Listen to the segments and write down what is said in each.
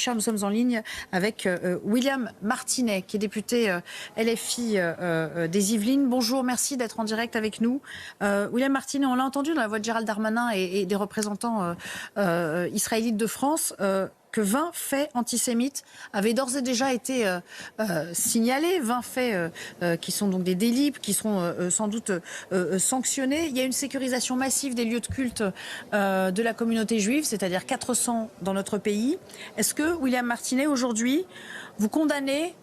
Richard, nous sommes en ligne avec William Martinet, qui est député LFI des Yvelines. Bonjour, merci d'être en direct avec nous. William Martinet, on l'a entendu dans la voix de Gérald Darmanin et des représentants israélites de France, que 20 faits antisémites avaient d'ores et déjà été signalés, 20 faits qui sont donc des délits, qui seront sans doute sanctionnés. Il y a une sécurisation massive des lieux de culte de la communauté juive, c'est-à-dire 400 dans notre pays. Est-ce que, William Martinet, aujourd'hui, vous condamnez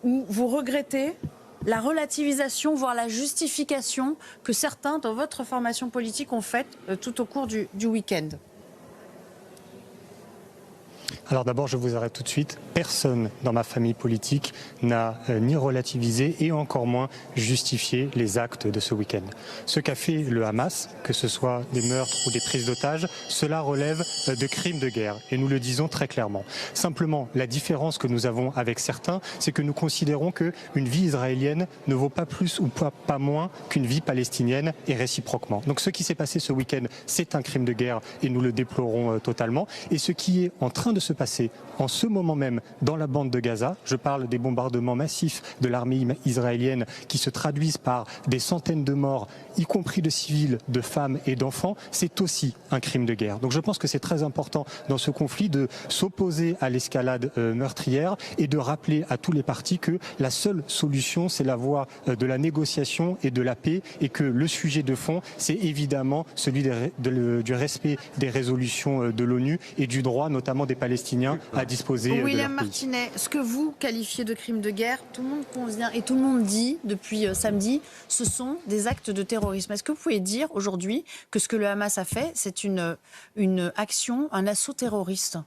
ou vous regrettez la relativisation, voire la justification que certains dans votre formation politique ont faite tout au cours du week-end ? Alors d'abord, je vous arrête tout de suite. Personne dans ma famille politique n'a ni relativisé et encore moins justifié les actes de ce week-end. Ce qu'a fait le Hamas, que ce soit des meurtres ou des prises d'otages, cela relève de crimes de guerre et nous le disons très clairement. Simplement, la différence que nous avons avec certains, c'est que nous considérons qu'une vie israélienne ne vaut pas plus ou pas moins qu'une vie palestinienne et réciproquement. Donc ce qui s'est passé ce week-end, c'est un crime de guerre et nous le déplorons totalement. Et ce qui est en train de se passer en ce moment même dans la bande de Gaza, je parle des bombardements massifs de l'armée israélienne qui se traduisent par des centaines de morts, y compris de civils, de femmes et d'enfants, c'est aussi un crime de guerre. Donc je pense que c'est très important dans ce conflit de s'opposer à l'escalade meurtrière et de rappeler à tous les partis que la seule solution, c'est la voie de la négociation et de la paix et que le sujet de fond, c'est évidemment celui du respect des résolutions de l'ONU et du droit notamment des Palestiniens à disposer de leur pays. William Martinet, ce que vous qualifiez de crime de guerre, tout le monde convient et tout le monde dit depuis samedi, ce sont des actes de terrorisme. Est-ce que vous pouvez dire aujourd'hui que ce que le Hamas a fait, c'est une action, un assaut terroriste ?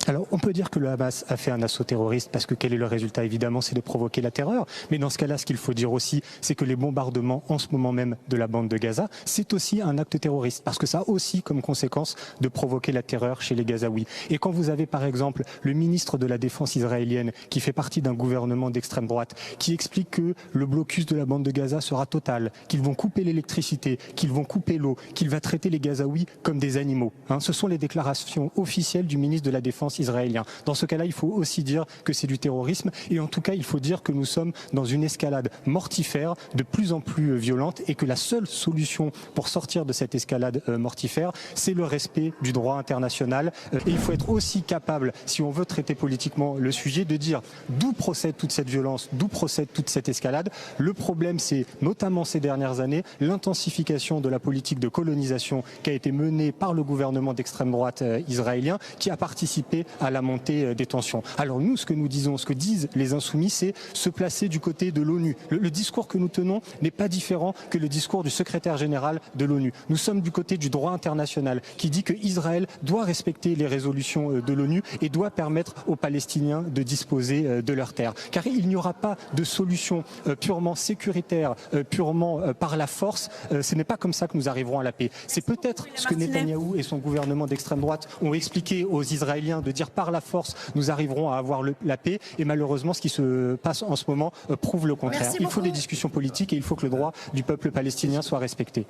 Alors, on peut dire que le Hamas a fait un assaut terroriste parce que quel est le résultat? Évidemment, c'est de provoquer la terreur. Mais dans ce cas-là, ce qu'il faut dire aussi, c'est que les bombardements en ce moment même de la bande de Gaza, c'est aussi un acte terroriste parce que ça a aussi comme conséquence de provoquer la terreur chez les Gazaouis. Et quand vous avez par exemple le ministre de la Défense israélienne qui fait partie d'un gouvernement d'extrême droite qui explique que le blocus de la bande de Gaza sera total, qu'ils vont couper l'électricité, qu'ils vont couper l'eau, qu'il va traiter les Gazaouis comme des animaux. Ce sont les déclarations officielles du ministre de la Défense israélien. Dans ce cas-là, il faut aussi dire que c'est du terrorisme et en tout cas, il faut dire que nous sommes dans une escalade mortifère de plus en plus violente et que la seule solution pour sortir de cette escalade mortifère, c'est le respect du droit international. Et il faut être aussi capable, si on veut traiter politiquement le sujet, de dire d'où procède toute cette violence, d'où procède toute cette escalade. Le problème, c'est notamment ces dernières années, l'intensification de la politique de colonisation qui a été menée par le gouvernement d'extrême droite israélien, qui a participé à la montée des tensions. Alors nous, ce que nous disons, ce que disent les insoumis, c'est se placer du côté de l'ONU. Le discours que nous tenons n'est pas différent que le discours du secrétaire général de l'ONU. Nous sommes du côté du droit international qui dit que Israël doit respecter les résolutions de l'ONU et doit permettre aux Palestiniens de disposer de leurs terres. Car il n'y aura pas de solution purement sécuritaire, purement par la force. Ce n'est pas comme ça que nous arriverons à la paix. C'est peut-être ce que Netanyahou et son gouvernement d'extrême droite ont expliqué aux Israéliens de dire par la force nous arriverons à avoir la paix et malheureusement ce qui se passe en ce moment prouve le contraire. Il faut des discussions politiques et il faut que le droit du peuple palestinien soit respecté.